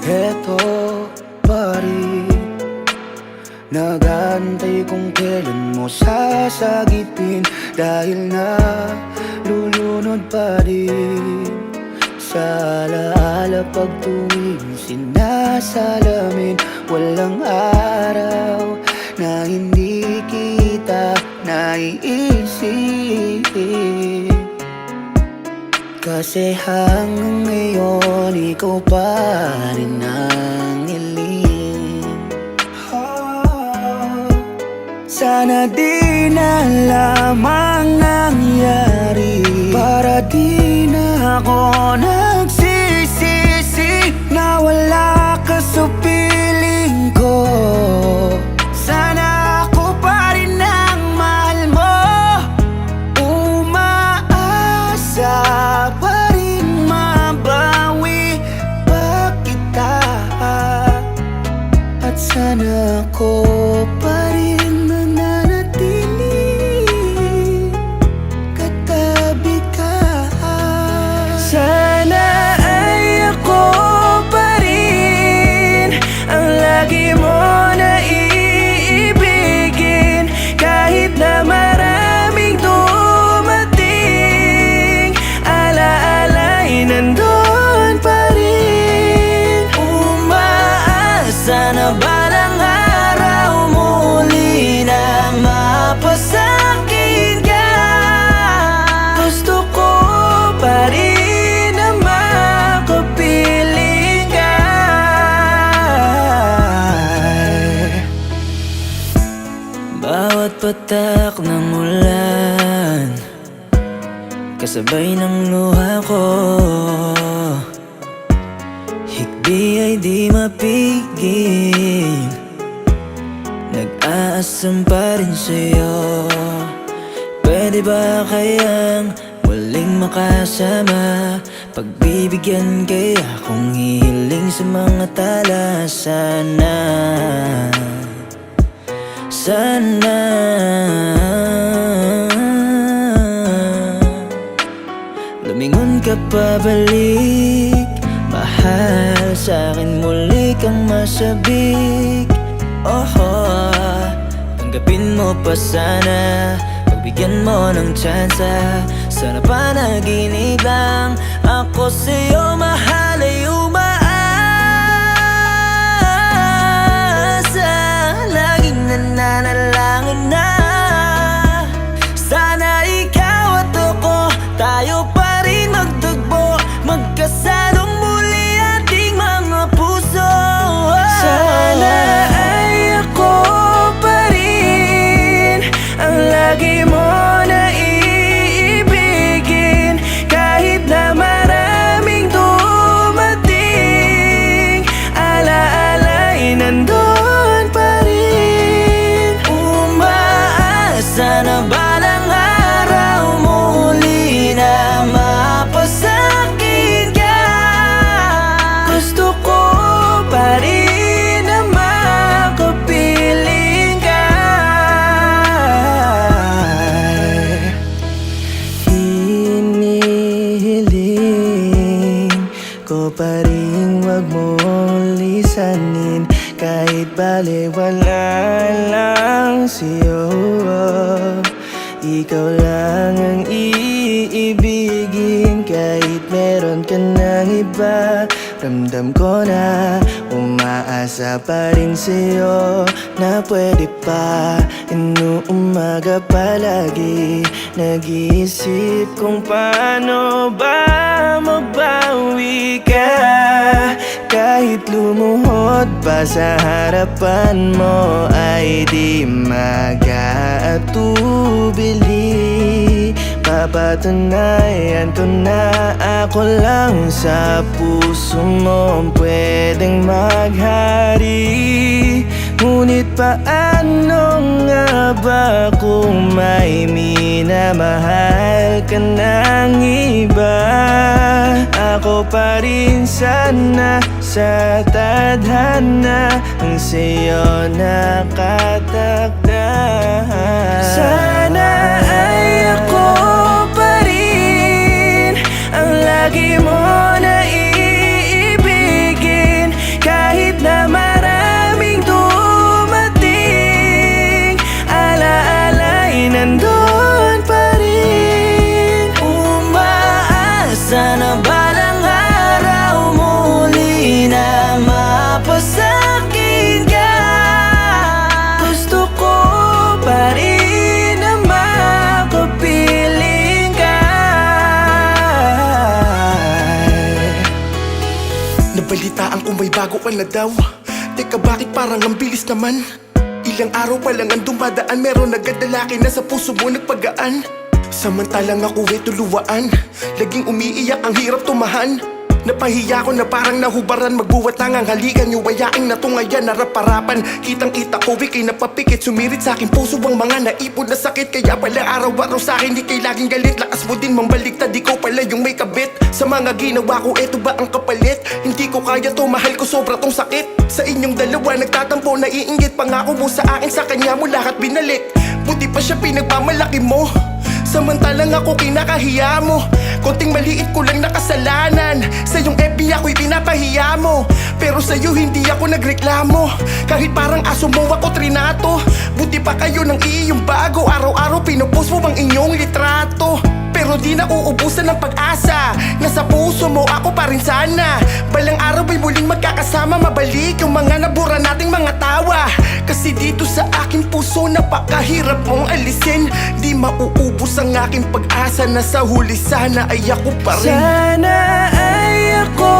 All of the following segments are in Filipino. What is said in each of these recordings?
Heto pa rin, nag-aantay kung kailan mo sasagipin. Dahil nalulunod pa rin sa alaala pag tuwing sinasalamin. Walang araw na hindi kita naiisip, kasi hanggang ngayon ikaw pa rin ang hiling. Sana di na lamang nangyari, para di na ako nagsisisi na wala ka sa piling ko. Sana ako pa rin ang mahal mo, umaasa pa rin mabawi pa kita. At sana ako pa rin mananatili katabi ka. Sana ay ako pa rin ang lagi mo na iibigin, kahit na maraming dumating. Alaala'y nandun pa rin, umaasa na balang araw muli na mapasakin ka. Gusto ko pa rin na makapiling ka. Bawat patak ng ulan, kasabay ng luha ko. Hikbi ay di mapigil, nag-aasam pa rin sa'yo. Pwede ba kayang muling makasama? Pagbibigyan kaya kung hihiling sa mga tala. Sana, sana lumingon ka pabalik, mahal sa'kin muli kang masabik. Tanggapin mo pa sana, pagbigyan mo ng tsansa. Sana panaginip lang ako sa'yo, mahal ay umaasa. Laging nananalangin na sana ikaw at ako, tayo pa rin magtagpo, magkasalong muli ating mga puso. Sana ay ako pa rin ang lagi mo na iibigin, kahit na maraming dumating. Alaala'y nandun pa rin, umaasa na balang araw muli na mapasakin ka. Gusto ko pa rin na makapiling ka. Hinihiling ko pa rin wag mong lisanin, kahit baliwala lang sa'yo. Ikaw lang ang iibigin, kahit meron ka ng iba. Ramdam ko na umaasa pa rin sa'yo, na pwede pa. Inuumaga palagi, nag-iisip kung paano ba mabawi ka. Kahit lumuhod pa sa harapan mo ay di mag-aatubili. Papatunayan ko na ako lang sa puso mo pwedeng maghari. Ngunit paano nga ba kung may minamahal ka ng iba? Ako pa rin sana sa tadhana ang sa'yo nakatakda. Sana ay ako pa rin ang lagi mo na iibigin, sana balang araw muli na mapasakin ka. Gusto ko pa rin na makapiling ka. Nabalitaan ko may bago ka na daw. Teka, bakit parang ang bilis naman? Ilang araw pa lang ang dumadaan, meron agad lalaki na sa puso mo nagpagaan. Samantalang ako tuluwaan, laging umiiyak, ang hirap tumahan. Napahiya ko na parang nahubaran, magbuwatang ang halikan yung wayaing natungayan, narap-parapan. Kitang-kita ko, ikay napapikit, sumirit sa aking puso ang mga naipon na sakit. Kaya pala araw-araw sa akin, di kay laging galit. Lakas mo din mambaliktad, di ko pala yung may kabit. Sa mga ginawa ko, eto ba ang kapalit? Hindi ko kaya to, mahal ko, sobra tong sakit. Sa inyong dalawa, nagtatampo, naiinggit. Pangako mo sa akin, sa kanya mo lahat binalik. Buti pa siya pinagmamalaki mo, samantalang ako kinakahiya mo. Konting maliit ko lang nakasalanan, sa iyong FB ako'y pinapahiya mo. Pero sa'yo hindi ako nagreklamo, kahit parang aso mo ako trinato. Buti pa kayo ng iyong bago, araw-araw pinupost mo ang inyong litrato. Pero di na uubusan ng pag-asa, nasa puso mo ako pa rin sana. Balang araw ay muling magkakasama, mabalik yung mga nabura nating mga tawa. Kasi dito sa aking puso napakahirap mong alisin. Di mauubos ang aking pag-asa, na sa huli sana ay ako pa rin. Sana ay ako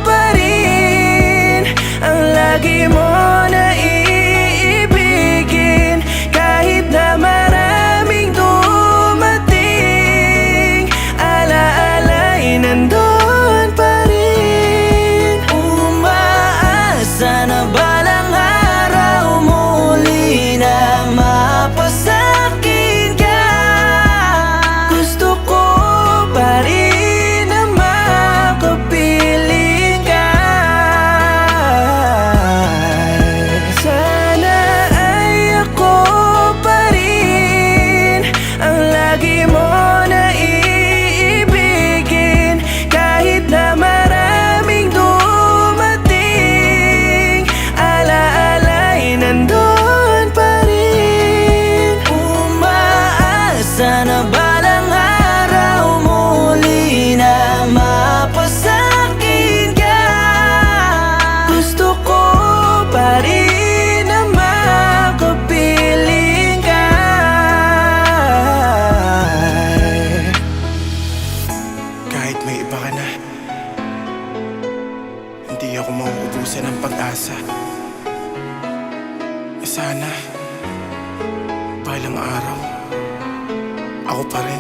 pa rin ang lagi mo na iibigin. Kahit na maraming dumating, ala-ala'y nandun pa rin. Umaasa na balang araw muli na mapasakin ka. Gusto ko pa rin na makapiling ka. Sana ay ako pa rin ang lagi mo na iibigin. Kahit na maraming dumating, ala-ala'y nandun pa rin. Umaasa na balang araw muli na mapasakin ka. Gusto ko pa rin na makapiling ka. Kahit may iba ka na, hindi ako mauubusan ng pag-asa. Sana balang araw ako pa rin